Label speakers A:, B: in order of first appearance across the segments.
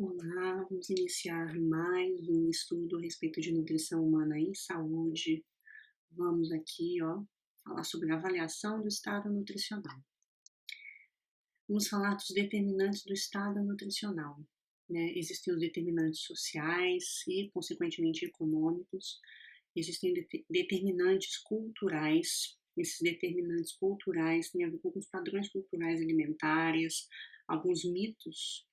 A: Olá, vamos iniciar mais um estudo a respeito de nutrição humana em saúde. Vamos aqui, falar sobre a avaliação do estado nutricional. Vamos falar dos determinantes do estado nutricional, né? Existem os determinantes sociais e, consequentemente, econômicos. Existem determinantes culturais. Esses determinantes culturais têm a ver com os padrões culturais alimentares, alguns mitos.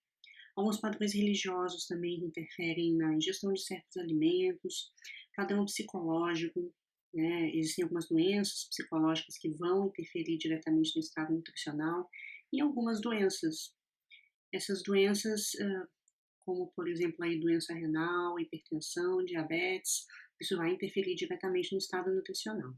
A: Alguns padrões religiosos também interferem na ingestão de certos alimentos, padrão psicológico, né? Existem algumas doenças psicológicas que vão interferir diretamente no estado nutricional e algumas doenças. Essas doenças, como por exemplo a doença renal, hipertensão, diabetes, isso vai interferir diretamente no estado nutricional.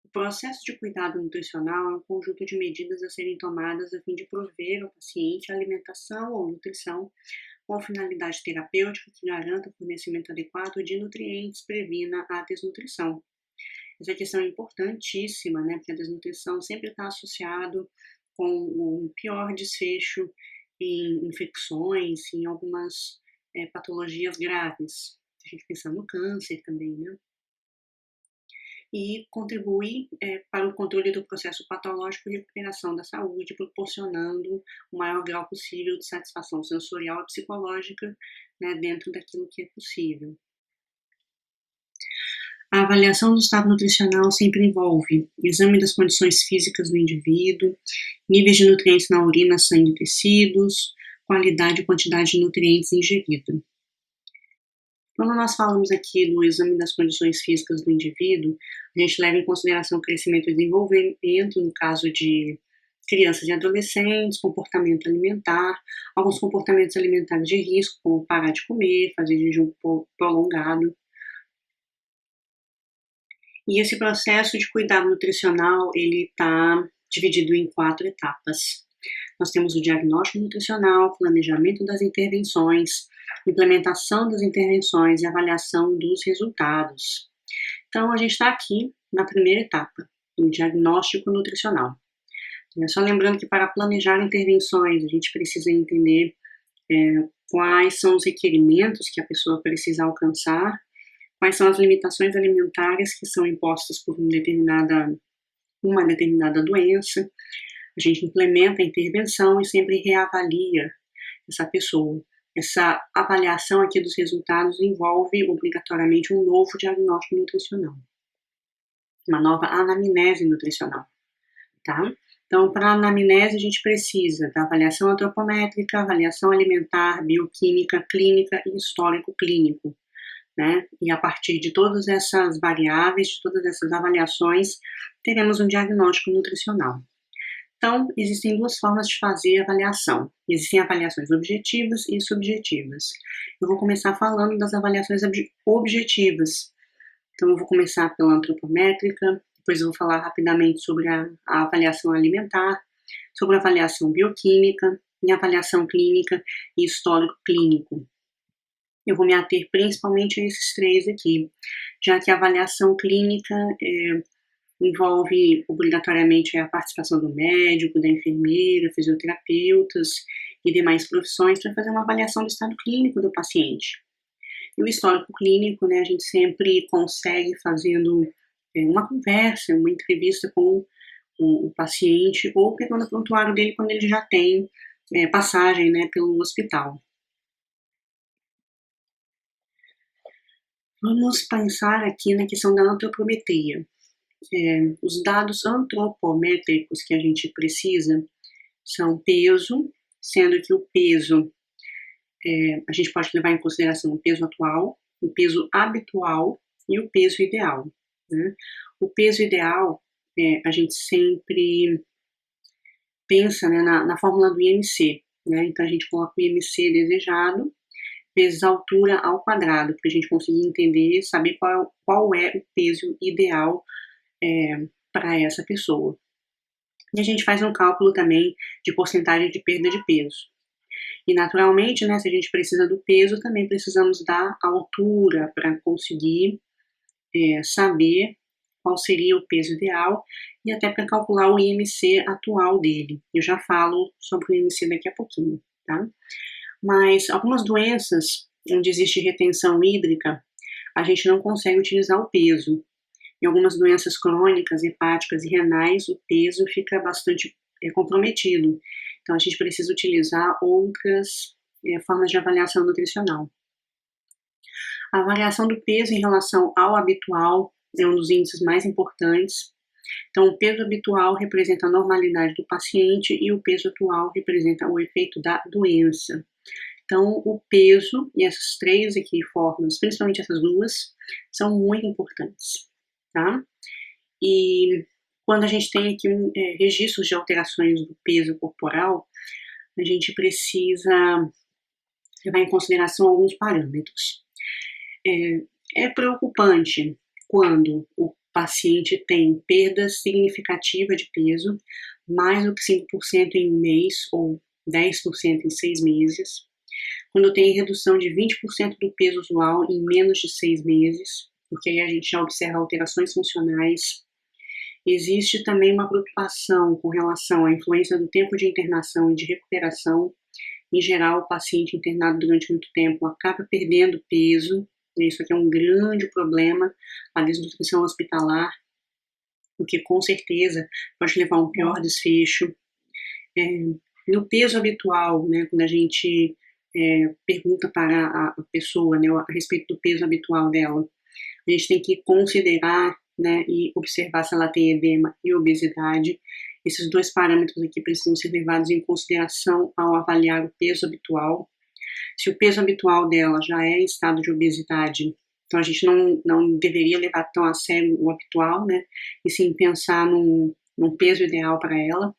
A: O processo de cuidado nutricional é um conjunto de medidas a serem tomadas a fim de prover ao paciente alimentação ou nutrição com finalidade terapêutica que garanta o fornecimento adequado de nutrientes, previna a desnutrição. Essa questão é importantíssima, né? Porque a desnutrição sempre está associado com um pior desfecho em infecções, em algumas patologias graves. A gente pensa no câncer também, né? E contribui para o controle do processo patológico e recuperação da saúde, proporcionando o maior grau possível de satisfação sensorial e psicológica, né, dentro daquilo que é possível. A avaliação do estado nutricional sempre envolve exame das condições físicas do indivíduo, níveis de nutrientes na urina, sangue e tecidos, qualidade e quantidade de nutrientes ingerida. Quando nós falamos aqui do exame das condições físicas do indivíduo, a gente leva em consideração o crescimento e desenvolvimento, no caso de crianças e adolescentes, comportamento alimentar, alguns comportamentos alimentares de risco, como parar de comer, fazer jejum prolongado. E esse processo de cuidado nutricional, ele está dividido em 4 etapas. Nós temos o diagnóstico nutricional, planejamento das intervenções, implementação das intervenções e avaliação dos resultados. Então, a gente está aqui na primeira etapa, no diagnóstico nutricional. Só lembrando que para planejar intervenções, a gente precisa entender quais são os requerimentos que a pessoa precisa alcançar, quais são as limitações alimentares que são impostas por uma determinada doença. A gente implementa a intervenção e sempre reavalia essa pessoa. Essa avaliação aqui dos resultados envolve obrigatoriamente um novo diagnóstico nutricional, uma nova anamnese nutricional, tá? Então, para a anamnese, a gente precisa da avaliação antropométrica, avaliação alimentar, bioquímica, clínica e histórico clínico, né? E a partir de todas essas variáveis, de todas essas avaliações, teremos um diagnóstico nutricional. Então, existem 2 formas de fazer avaliação. Existem avaliações objetivas e subjetivas. Eu vou começar falando das avaliações objetivas. Então, eu vou começar pela antropométrica, depois eu vou falar rapidamente sobre a avaliação alimentar, sobre a avaliação bioquímica, e avaliação clínica e histórico clínico. Eu vou me ater principalmente a esses 3 aqui, já que a avaliação clínica envolve obrigatoriamente a participação do médico, da enfermeira, fisioterapeutas e demais profissões para fazer uma avaliação do estado clínico do paciente. E o histórico clínico, né, a gente sempre consegue fazendo uma conversa, uma entrevista com o paciente ou pegando o prontuário dele quando ele já tem passagem, né, pelo hospital. Vamos pensar aqui na questão da antropometria. Os dados antropométricos que a gente precisa são peso, sendo que o peso, a gente pode levar em consideração o peso atual, o peso habitual e o peso ideal, né? O peso ideal, a gente sempre pensa, né, na fórmula do IMC, né? Então a gente coloca o IMC desejado vezes a altura ao quadrado, para a gente conseguir entender, saber qual é o peso ideal para essa pessoa. E a gente faz um cálculo também de porcentagem de perda de peso. E naturalmente, né, se a gente precisa do peso, também precisamos da altura para conseguir saber qual seria o peso ideal e até para calcular o IMC atual dele. Eu já falo sobre o IMC daqui a pouquinho, tá? Mas algumas doenças onde existe retenção hídrica, a gente não consegue utilizar o peso. Em algumas doenças crônicas, hepáticas e renais, o peso fica bastante comprometido. Então, a gente precisa utilizar outras formas de avaliação nutricional. A avaliação do peso em relação ao habitual é um dos índices mais importantes. Então, o peso habitual representa a normalidade do paciente e o peso atual representa o efeito da doença. Então, o peso e essas três aqui formas, principalmente essas duas, são muito importantes, tá? E quando a gente tem aqui registros de alterações do peso corporal, a gente precisa levar em consideração alguns parâmetros. É preocupante quando o paciente tem perda significativa de peso, mais do que 5% em um mês ou 10% em 6 meses. Quando tem redução de 20% do peso usual em menos de 6 meses, porque aí a gente já observa alterações funcionais. Existe também uma preocupação com relação à influência do tempo de internação e de recuperação. Em geral, o paciente internado durante muito tempo acaba perdendo peso. Isso aqui é um grande problema, a desnutrição hospitalar, porque com certeza pode levar a um pior desfecho. No peso habitual, né, quando a gente pergunta para a pessoa, né, a respeito do peso habitual dela, a gente tem que considerar, né, e observar se ela tem edema e obesidade. Esses dois parâmetros aqui precisam ser levados em consideração ao avaliar o peso habitual. Se o peso habitual dela já é em estado de obesidade, então a gente não deveria levar tão a sério o habitual, né, e sim pensar num peso ideal para ela.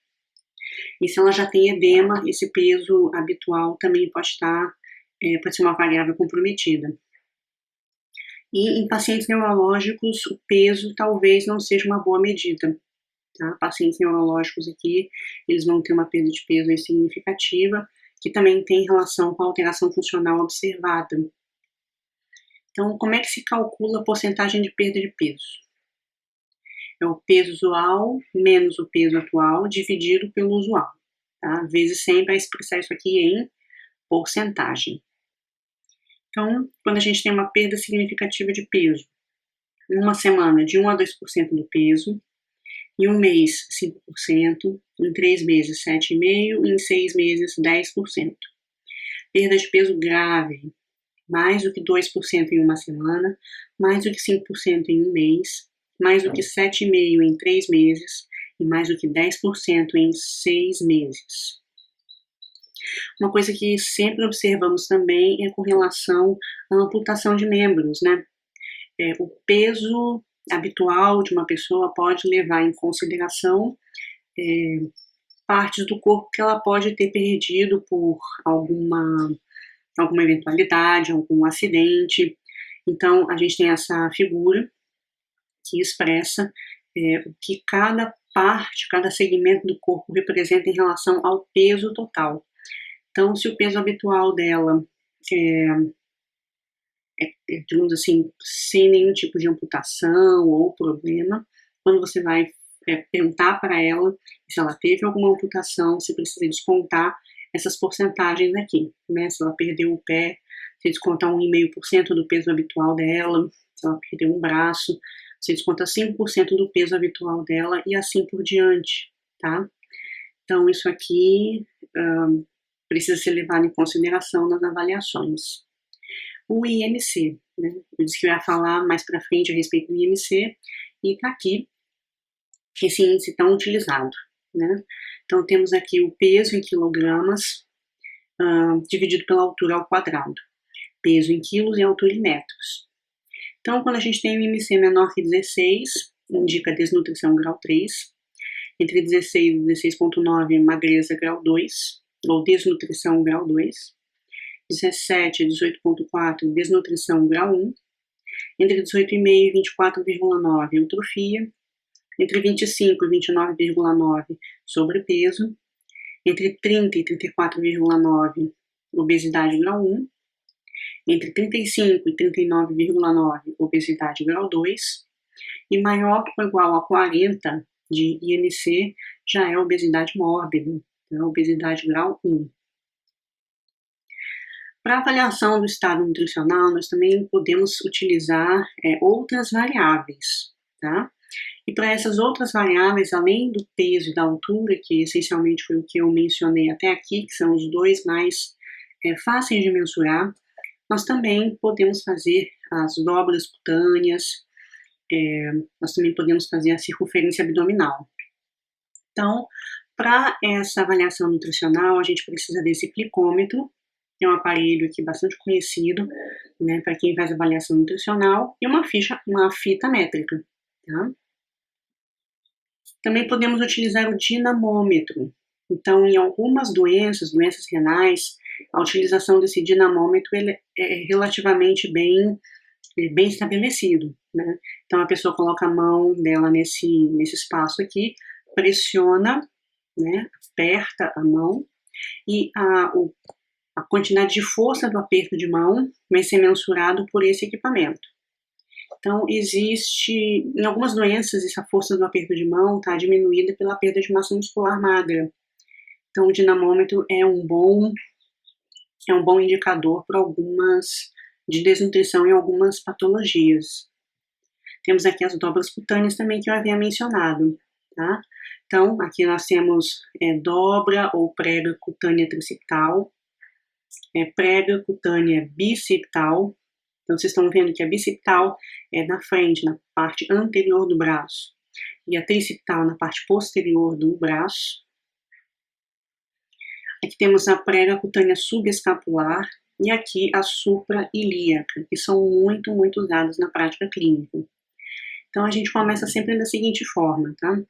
A: E se ela já tem edema, esse peso habitual também pode ser uma variável comprometida. E em pacientes neurológicos, o peso talvez não seja uma boa medida. Tá? Pacientes neurológicos aqui, eles vão ter uma perda de peso significativa, que também tem relação com a alteração funcional observada. Então, como é que se calcula a porcentagem de perda de peso? É o peso usual menos o peso atual dividido pelo usual. Tá? Vezes 100 para expressar isso aqui em porcentagem. Então, quando a gente tem uma perda significativa de peso, em uma semana de 1 a 2% do peso, em um mês 5%, em 3 meses 7,5%, em 6 meses 10%. Perda de peso grave, mais do que 2% em uma semana, mais do que 5% em um mês, mais do que 7,5% em 3 meses e mais do que 10% em 6 meses. Uma coisa que sempre observamos também é com relação à amputação de membros, né? O peso habitual de uma pessoa pode levar em consideração partes do corpo que ela pode ter perdido por alguma eventualidade, algum acidente. Então, a gente tem essa figura que expressa o que cada parte, cada segmento do corpo representa em relação ao peso total. Então, se o peso habitual dela digamos assim, sem nenhum tipo de amputação ou problema, quando você vai perguntar para ela se ela teve alguma amputação, você precisa descontar essas porcentagens aqui, né? Se ela perdeu o pé, você desconta 1,5% do peso habitual dela, se ela perdeu um braço, você desconta 5% do peso habitual dela e assim por diante, tá? Então, isso aqui precisa ser levado em consideração nas avaliações. O IMC, né? Eu disse que eu ia falar mais para frente a respeito do IMC, e tá aqui esse índice tão utilizado, né? Então, temos aqui o peso em quilogramas dividido pela altura ao quadrado, peso em quilos e altura em metros. Então, quando a gente tem um IMC menor que 16, indica desnutrição grau 3, entre 16 e 16,9, magreza grau 2, ou desnutrição grau 2, 17 e 18,4, desnutrição grau 1, entre 18,5 e 24,9, eutrofia, entre 25 e 29,9, sobrepeso, entre 30 e 34,9, obesidade grau 1, entre 35 e 39,9, obesidade grau 2, e maior ou igual a 40 de IMC já é obesidade mórbida, então, obesidade grau 1. Para avaliação do estado nutricional, nós também podemos utilizar outras variáveis, tá? E para essas outras variáveis, além do peso e da altura, que essencialmente foi o que eu mencionei até aqui, que são os dois mais fáceis de mensurar, nós também podemos fazer as dobras cutâneas, nós também podemos fazer a circunferência abdominal. Então, para essa avaliação nutricional, a gente precisa desse glicômetro, que é um aparelho aqui bastante conhecido, né, para quem faz avaliação nutricional, e uma fita métrica, tá? Também podemos utilizar o dinamômetro. Então, em algumas doenças renais, a utilização desse dinamômetro ele é relativamente bem estabelecido, né? Então, a pessoa coloca a mão dela nesse espaço aqui, pressiona, né, aperta a mão, e a quantidade de força do aperto de mão vai ser mensurado por esse equipamento. Então, em algumas doenças, essa força do aperto de mão está diminuída pela perda de massa muscular magra. Então, o dinamômetro é um bom indicador para de desnutrição em algumas patologias. Temos aqui as dobras cutâneas também que eu havia mencionado, tá? Então, aqui nós temos dobra ou prega cutânea triciptal, prega cutânea biciptal. Então, vocês estão vendo que a biciptal é na frente, na parte anterior do braço, e a triciptal na parte posterior do braço. Aqui temos a prega cutânea subescapular e aqui a suprailíaca, que são muito, muito usadas na prática clínica. Então, a gente começa sempre da seguinte forma, tá?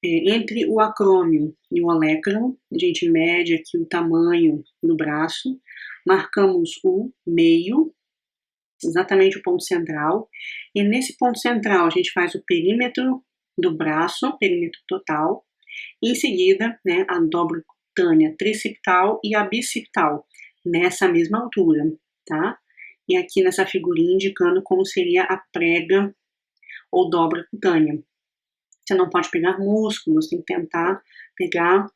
A: Entre o acrômio e o olecranon, a gente mede aqui o tamanho do braço, marcamos o meio, exatamente o ponto central, e nesse ponto central a gente faz o perímetro do braço, perímetro total, e em seguida, né, a dobra cutânea triciptal e a biciptal, nessa mesma altura, tá? E aqui nessa figurinha indicando como seria a prega ou dobra cutânea. Você não pode pegar músculos, tem que tentar pegar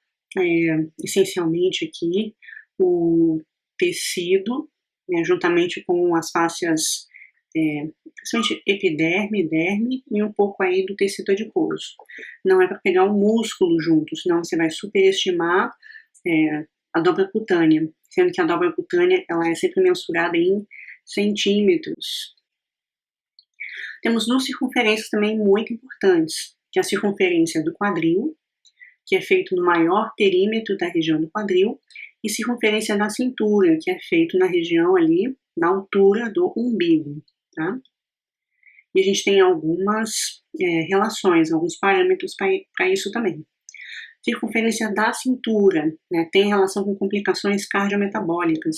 A: essencialmente aqui o tecido, né, juntamente com as fáscias, principalmente epiderme, derme e um pouco aí do tecido adiposo. Não é para pegar o músculo junto, senão você vai superestimar a dobra cutânea, sendo que a dobra cutânea ela é sempre mensurada em centímetros. Temos duas circunferências também muito importantes, que é a circunferência do quadril, que é feito no maior perímetro da região do quadril, e circunferência da cintura, que é feito na região ali, na altura do umbigo, tá? E a gente tem algumas relações, alguns parâmetros para isso também. Circunferência da cintura, né, tem relação com complicações cardiometabólicas.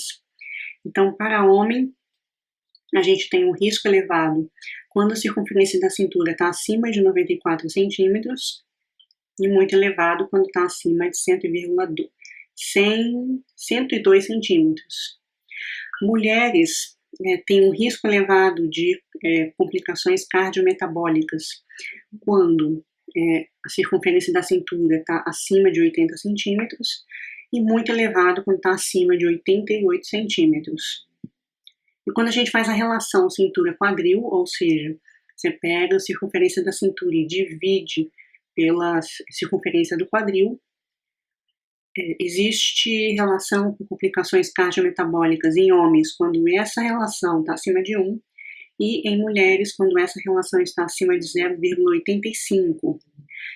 A: Então, para homem, a gente tem um risco elevado quando a circunferência da cintura está acima de 94 centímetros e muito elevado quando está acima de 102 centímetros. Mulheres têm um risco elevado de complicações cardiometabólicas quando a circunferência da cintura está acima de 80 centímetros e muito elevado quando está acima de 88 centímetros. E quando a gente faz a relação cintura-quadril, ou seja, você pega a circunferência da cintura e divide pela circunferência do quadril, existe relação com complicações cardiometabólicas em homens quando essa relação está acima de 1 e em mulheres quando essa relação está acima de 0,85.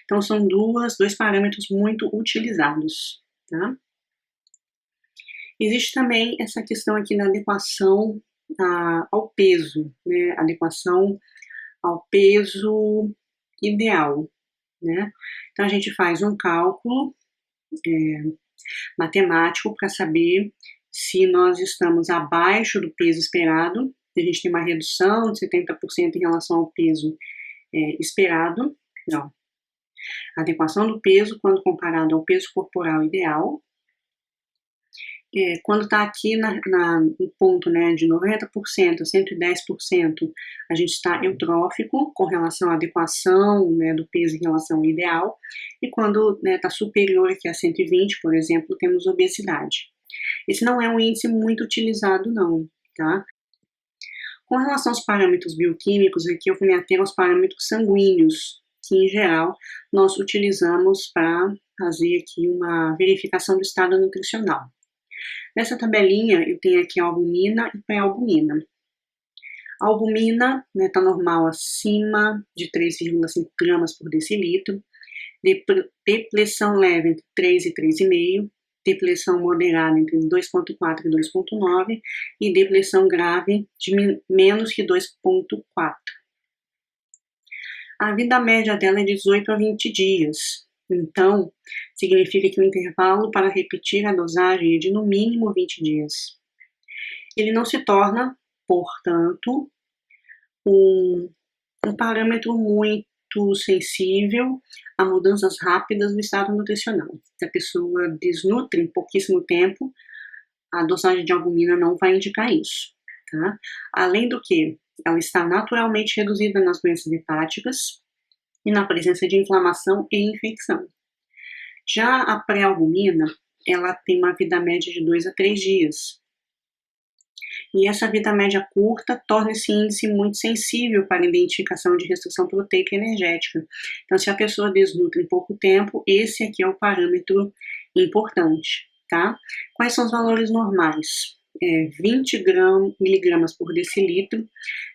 A: Então, são dois parâmetros muito utilizados, tá? Existe também essa questão aqui da adequação ao peso, né? Adequação ao peso ideal, né? Então, a gente faz um cálculo matemático para saber se nós estamos abaixo do peso esperado, se a gente tem uma redução de 70% em relação ao peso esperado. Não. A adequação do peso quando comparado ao peso corporal ideal. Quando está aqui no ponto, né, de 90% a 110%, a gente está eutrófico com relação à adequação, né, do peso em relação ao ideal, e quando está superior aqui a 120, por exemplo, temos obesidade. Esse não é um índice muito utilizado não, tá? Com relação aos parâmetros bioquímicos, aqui eu vou me ater aos parâmetros sanguíneos, que em geral nós utilizamos para fazer aqui uma verificação do estado nutricional. Nessa tabelinha eu tenho aqui a albumina e pré-albumina. A albumina está normal acima de 3,5 gramas por decilitro, depressão leve entre 3 e 3,5, depressão moderada entre 2,4 e 2,9 e depressão grave de menos que 2,4. A vida média dela é de 18 a 20 dias, então significa que o intervalo para repetir a dosagem é de no mínimo 20 dias. Ele não se torna, portanto, um parâmetro muito sensível a mudanças rápidas no estado nutricional. Se a pessoa desnutre em pouquíssimo tempo, a dosagem de albumina não vai indicar isso, tá? Além do que, ela está naturalmente reduzida nas doenças hepáticas e na presença de inflamação e infecção. Já a pré-albumina, ela tem uma vida média de 2 a 3 dias. E essa vida média curta torna esse índice muito sensível para a identificação de restrição proteica energética. Então, se a pessoa desnutre em pouco tempo, esse aqui é o parâmetro importante, tá? Quais são os valores normais? 20 miligramas por decilitro,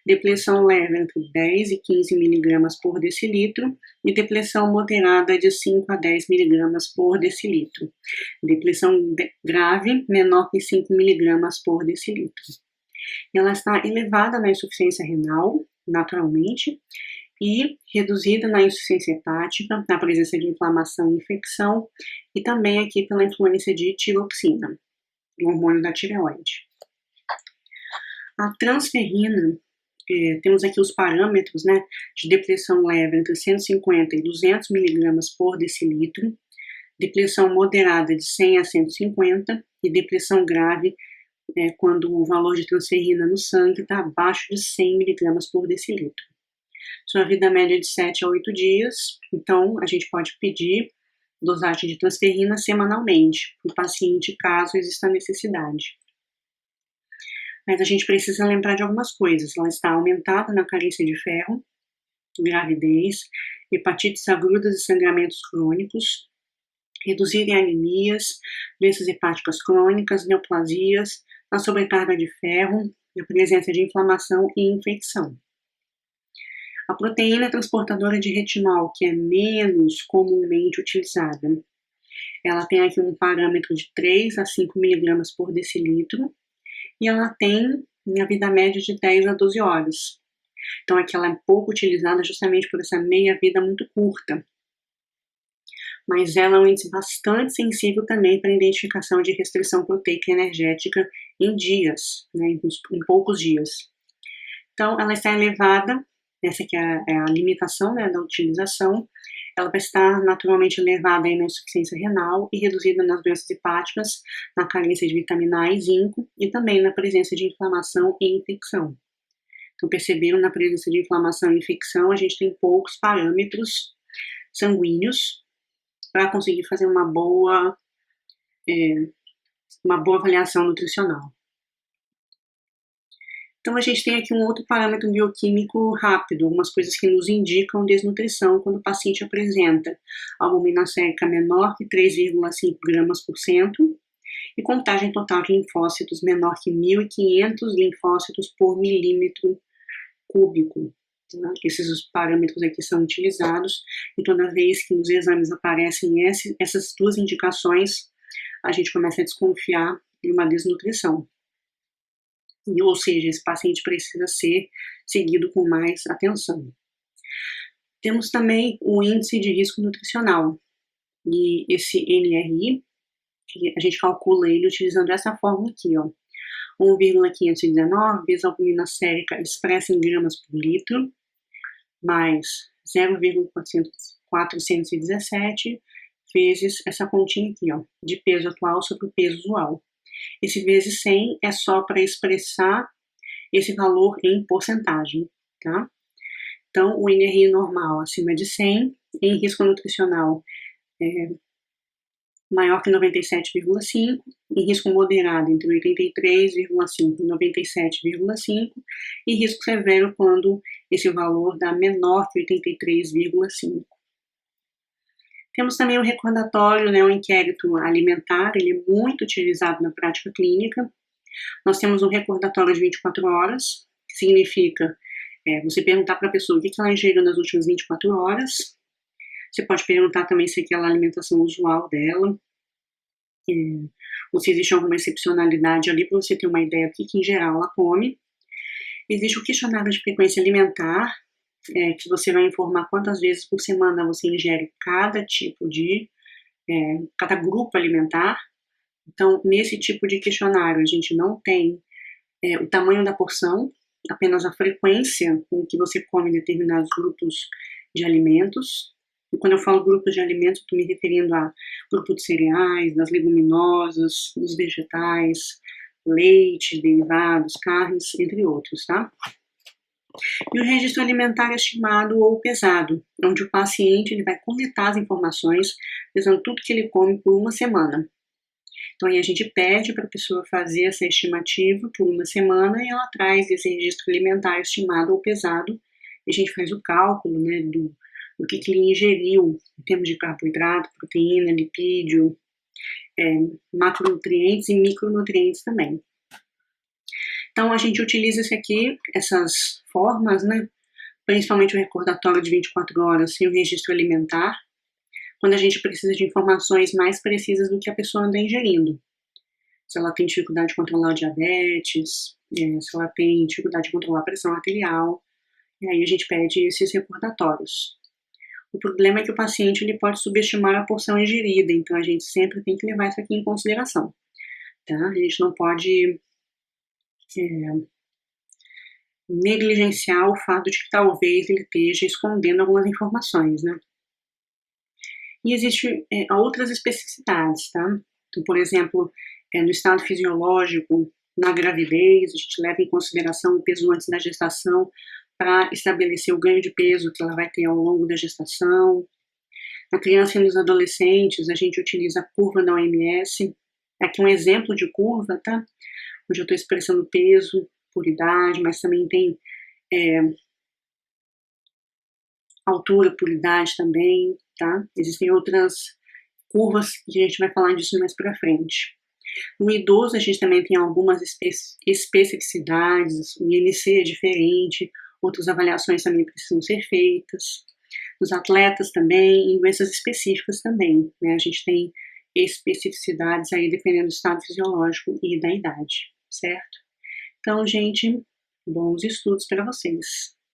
A: depressão leve entre 10 e 15 miligramas por decilitro e depressão moderada de 5 a 10 miligramas por decilitro. Depressão grave menor que 5 miligramas por decilitro. Ela está elevada na insuficiência renal, naturalmente, e reduzida na insuficiência hepática, na presença de inflamação e infecção, e também aqui pela influência de tiroxina, do hormônio da tireoide. A transferrina, temos aqui os parâmetros, né, de depressão leve entre 150 e 200 miligramas por decilitro, depressão moderada de 100 a 150 e depressão grave quando o valor de transferrina no sangue está abaixo de 100 miligramas por decilitro. Sua vida média é de 7 a 8 dias, então a gente pode pedir dosagem de transferrina semanalmente para o paciente, caso exista necessidade. Mas a gente precisa lembrar de algumas coisas. Ela está aumentada na carência de ferro, gravidez, hepatites agudas e sangramentos crônicos, reduzir em anemias, doenças hepáticas crônicas, neoplasias, na sobrecarga de ferro, na presença de inflamação e infecção. A proteína transportadora de retinol, que é menos comumente utilizada, ela tem aqui um parâmetro de 3 a 5 miligramas por decilitro e ela tem uma vida média de 10 a 12 horas. Então aqui ela é pouco utilizada justamente por essa meia-vida muito curta. Mas ela é um índice bastante sensível também para a identificação de restrição proteica energética em dias, né, em poucos dias. Então, ela está elevada, essa aqui é a limitação, né, da utilização, ela vai estar naturalmente elevada aí na insuficiência renal e reduzida nas doenças hepáticas, na carência de vitamina A e zinco e também na presença de inflamação e infecção. Então, perceberam, na presença de inflamação e infecção, a gente tem poucos parâmetros sanguíneos para conseguir fazer uma boa avaliação nutricional. Então, a gente tem aqui um outro parâmetro bioquímico rápido, algumas coisas que nos indicam desnutrição quando o paciente apresenta albumina sérica menor que 3,5 gramas por cento e contagem total de linfócitos menor que 1.500 linfócitos por milímetro cúbico. Esses parâmetros aqui são utilizados e toda vez que nos exames aparecem essas duas indicações, a gente começa a desconfiar de uma desnutrição. Ou seja, esse paciente precisa ser seguido com mais atenção. Temos também o índice de risco nutricional e esse NRI, a gente calcula ele utilizando essa fórmula aqui, ó. 1,519 vezes a albumina sérica expressa em gramas por litro, mais 0,417 vezes essa continha aqui, ó, de peso atual sobre o peso usual. Esse vezes 100 é só para expressar esse valor em porcentagem, tá? Então, o NRI normal acima de 100, em risco nutricional maior que 97,5, e risco moderado entre 83,5 e 97,5, e risco severo quando esse valor dá menor que 83,5. Temos também o recordatório, né, o inquérito alimentar, ele é muito utilizado na prática clínica. Nós temos um recordatório de 24 horas, que significa você perguntar para a pessoa o que ela ingeriu nas últimas 24 horas. Você pode perguntar também se é aquela alimentação usual dela, ou se existe alguma excepcionalidade ali, para você ter uma ideia do que em geral ela come. Existe o questionário de frequência alimentar, que você vai informar quantas vezes por semana você ingere cada tipo de, cada grupo alimentar. Então, nesse tipo de questionário, a gente não tem o tamanho da porção, apenas a frequência com que você come determinados grupos de alimentos. E quando eu falo grupos de alimentos, estou me referindo a grupo de cereais, das leguminosas, dos vegetais, leite, derivados, carnes, entre outros, tá? E o registro alimentar estimado ou pesado, onde o paciente ele vai coletar as informações, pesando tudo que ele come por uma semana. Então, aí a gente pede para a pessoa fazer essa estimativa por uma semana e ela traz esse registro alimentar estimado ou pesado, e a gente faz o cálculo, né, do que ele ingeriu em termos de carboidrato, proteína, lipídio, macronutrientes e micronutrientes também. Então, a gente utiliza essas formas, né, principalmente o recordatório de 24 horas e o registro alimentar, quando a gente precisa de informações mais precisas do que a pessoa anda ingerindo. Se ela tem dificuldade de controlar o diabetes, se ela tem dificuldade de controlar a pressão arterial, e aí a gente pede esses recordatórios. O problema é que o paciente ele pode subestimar a porção ingerida, então a gente sempre tem que levar isso aqui em consideração, tá? A gente não pode negligenciar o fato de que talvez ele esteja escondendo algumas informações, né? E existem outras especificidades, tá? Então, por exemplo, no estado fisiológico, na gravidez, a gente leva em consideração o peso antes da gestação para estabelecer o ganho de peso que ela vai ter ao longo da gestação. Na criança e nos adolescentes, a gente utiliza a curva da OMS. Aqui um exemplo de curva, tá? Onde eu estou expressando peso por idade, mas também tem altura por idade também, tá? Existem outras curvas que a gente vai falar disso mais pra frente. No idoso, a gente também tem algumas especificidades, o IMC é diferente, outras avaliações também precisam ser feitas. Nos atletas também, em doenças específicas também, né? A gente tem especificidades aí dependendo do estado fisiológico e da idade, certo? Então, gente, bons estudos para vocês.